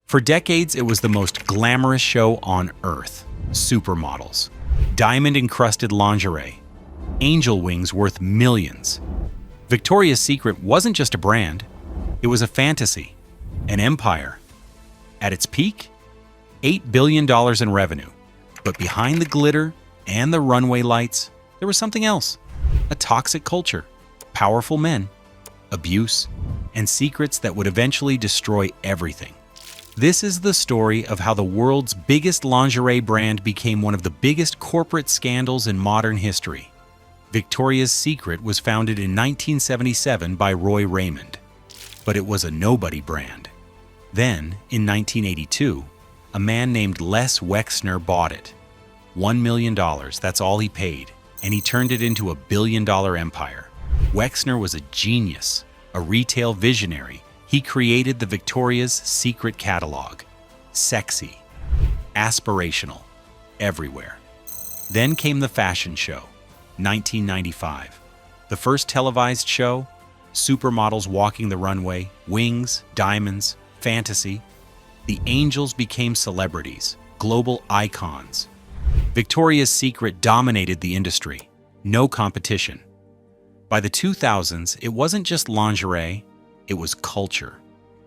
For decades, it was the most glamorous show on earth. Supermodels, diamond-encrusted lingerie, angel wings worth millions. Victoria's Secret wasn't just a brand, it was a fantasy, an empire. At its peak, $8 billion in revenue. But behind the glitter and the runway lights, there was something else. A toxic culture, powerful men, abuse, and secrets that would eventually destroy everything. This is the story of how the world's biggest lingerie brand became one of the biggest corporate scandals in modern history. Victoria's Secret was founded in 1977 by Roy Raymond, but it was a nobody brand. Then, in 1982, a man named Les Wexner bought it. $1 million, that's all he paid, and he turned it into a billion-dollar empire. Wexner was a genius, a retail visionary. He created the Victoria's Secret catalog. Sexy, aspirational, everywhere. Then came the fashion show, 1995. The first televised show, supermodels walking the runway, wings, diamonds, fantasy. The angels became celebrities, global icons. Victoria's Secret dominated the industry. No competition. By the 2000s, it wasn't just lingerie, it was culture.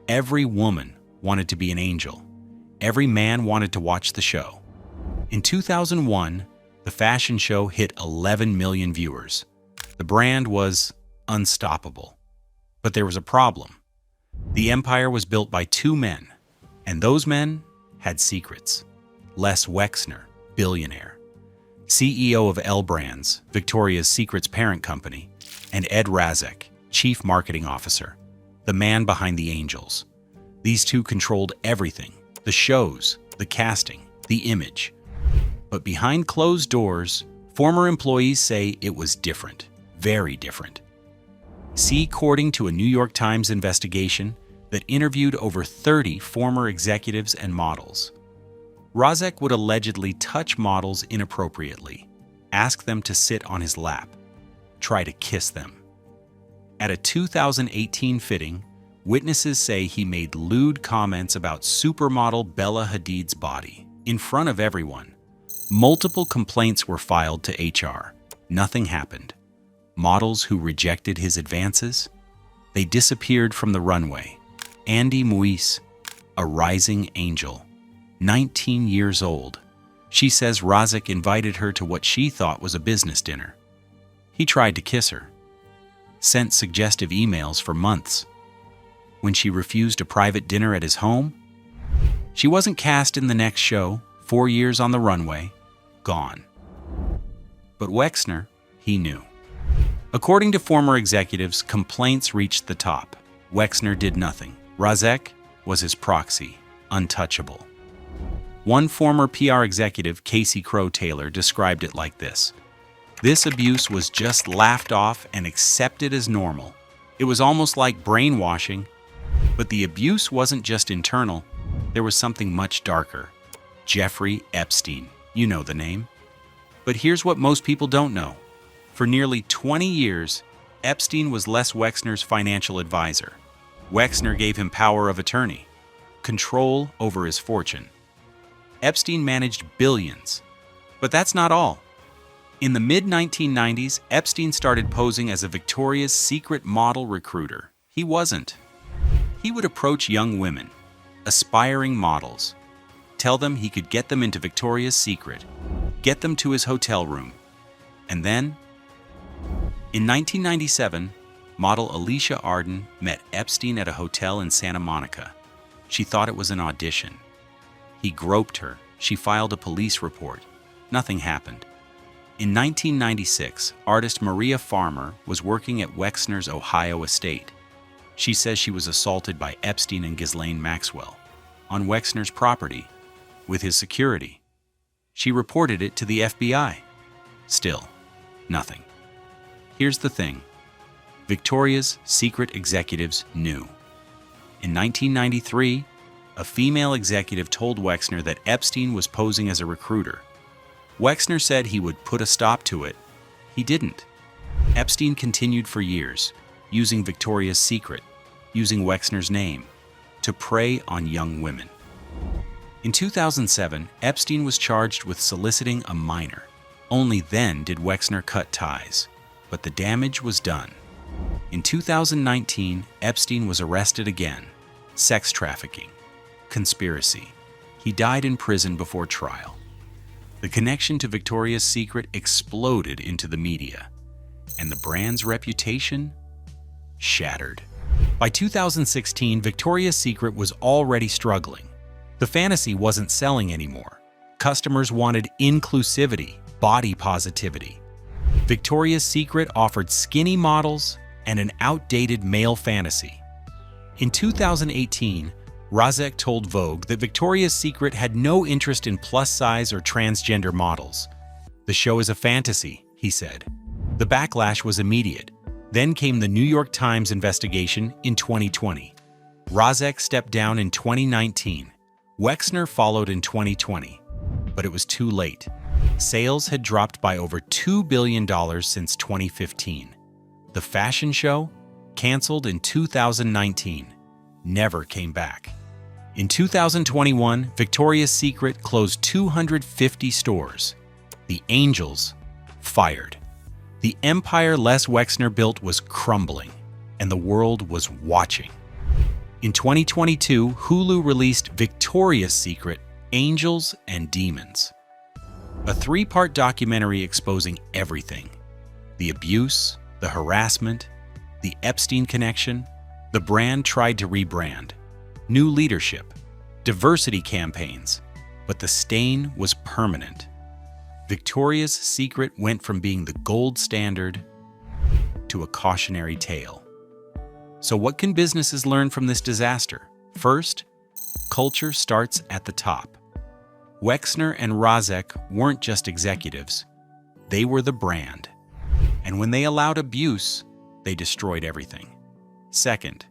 Every woman wanted to be an angel. Every man wanted to watch the show. In 2001, the fashion show hit 11 million viewers. The brand was unstoppable. But there was a problem. The empire was built by two men, and those men had secrets. Les Wexner, billionaire, CEO of L Brands, Victoria's Secret's parent company, and Ed Razek, chief marketing officer, the man behind the angels. These two controlled everything, the shows, the casting, the image. But behind closed doors, former employees say it was different, very different. See, according to a New York Times investigation that interviewed over 30 former executives and models. Razek would allegedly touch models inappropriately, ask them to sit on his lap, try to kiss them. At a 2018 fitting, witnesses say he made lewd comments about supermodel Bella Hadid's body in front of everyone. Multiple complaints were filed to HR. Nothing happened. Models who rejected his advances, they disappeared from the runway. Andy Muise, a rising angel, 19 years old. She says Razek invited her to what she thought was a business dinner. He tried to kiss her, sent suggestive emails for months. When she refused a private dinner at his home, she wasn't cast in the next show, 4 years on the runway, gone. But Wexner, he knew. According to former executives, complaints reached the top. Wexner did nothing. Razek was his proxy, untouchable. One former PR executive, Casey Crowe Taylor, described it like this. This abuse was just laughed off and accepted as normal. It was almost like brainwashing. But the abuse wasn't just internal. There was something much darker. Jeffrey Epstein. You know the name. But here's what most people don't know. For nearly 20 years, Epstein was Les Wexner's financial advisor. Wexner gave him power of attorney, control over his fortune. Epstein managed billions. But that's not all. In the mid-1990s, Epstein started posing as a Victoria's Secret model recruiter. He wasn't. He would approach young women, aspiring models, tell them he could get them into Victoria's Secret, get them to his hotel room, and then, in 1997, model Alicia Arden met Epstein at a hotel in Santa Monica. She thought it was an audition. He groped her. She filed a police report. Nothing happened. In 1996, artist Maria Farmer was working at Wexner's Ohio estate. She says she was assaulted by Epstein and Ghislaine Maxwell on Wexner's property with his security. She reported it to the FBI. Still, nothing. Here's the thing. Victoria's Secret executives knew. In 1993, a female executive told Wexner that Epstein was posing as a recruiter. Wexner said he would put a stop to it. He didn't. Epstein continued for years, using Victoria's Secret, using Wexner's name, to prey on young women. In 2007, Epstein was charged with soliciting a minor. Only then did Wexner cut ties, but the damage was done. In 2019, Epstein was arrested again. Sex trafficking. Conspiracy. He died in prison before trial. The connection to Victoria's Secret exploded into the media, and the brand's reputation shattered. By 2016, Victoria's Secret was already struggling. The fantasy wasn't selling anymore. Customers wanted inclusivity, body positivity. Victoria's Secret offered skinny models and an outdated male fantasy. In 2018, Razek told Vogue that Victoria's Secret had no interest in plus-size or transgender models. "The show is a fantasy," he said. The backlash was immediate. Then came the New York Times investigation in 2020. Razek stepped down in 2019. Wexner followed in 2020. But it was too late. Sales had dropped by over $2 billion since 2015. The fashion show, canceled in 2019, never came back. In 2021, Victoria's Secret closed 250 stores. The Angels fired. The empire Les Wexner built was crumbling, and the world was watching. In 2022, Hulu released Victoria's Secret: Angels and Demons, a 3-part documentary exposing everything: the abuse, the harassment, the Epstein Connection. The brand tried to rebrand, new leadership, diversity campaigns, but the stain was permanent. Victoria's Secret went from being the gold standard to a cautionary tale. So what can businesses learn from this disaster? First, culture starts at the top. Wexner and Razek weren't just executives, they were the brand. And when they allowed abuse, they destroyed everything. Second,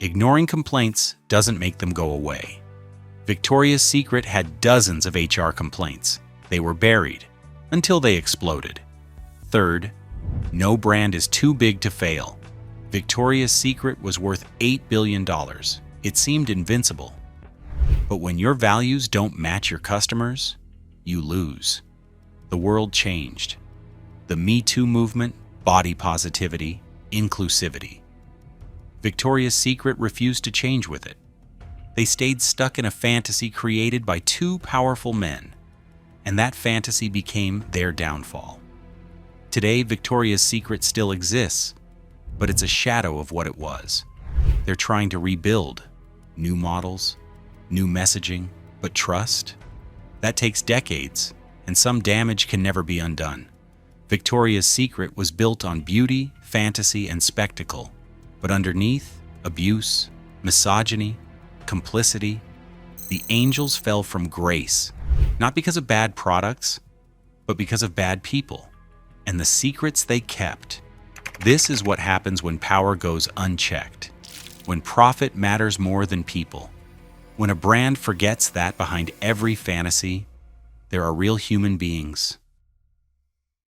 ignoring complaints doesn't make them go away. Victoria's Secret had dozens of HR complaints. They were buried until they exploded. Third, no brand is too big to fail. Victoria's Secret was worth $8 billion. It seemed invincible. But when your values don't match your customers, you lose. The world changed. The Me Too movement, body positivity, inclusivity. Victoria's Secret refused to change with it. They stayed stuck in a fantasy created by 2 powerful men, and that fantasy became their downfall. Today, Victoria's Secret still exists, but it's a shadow of what it was. They're trying to rebuild. New models, new messaging, but trust? That takes decades, and some damage can never be undone. Victoria's Secret was built on beauty, fantasy, and spectacle, but underneath, abuse, misogyny, complicity. The angels fell from grace, not because of bad products, but because of bad people, and the secrets they kept. This is what happens when power goes unchecked, when profit matters more than people. When a brand forgets that behind every fantasy, there are real human beings.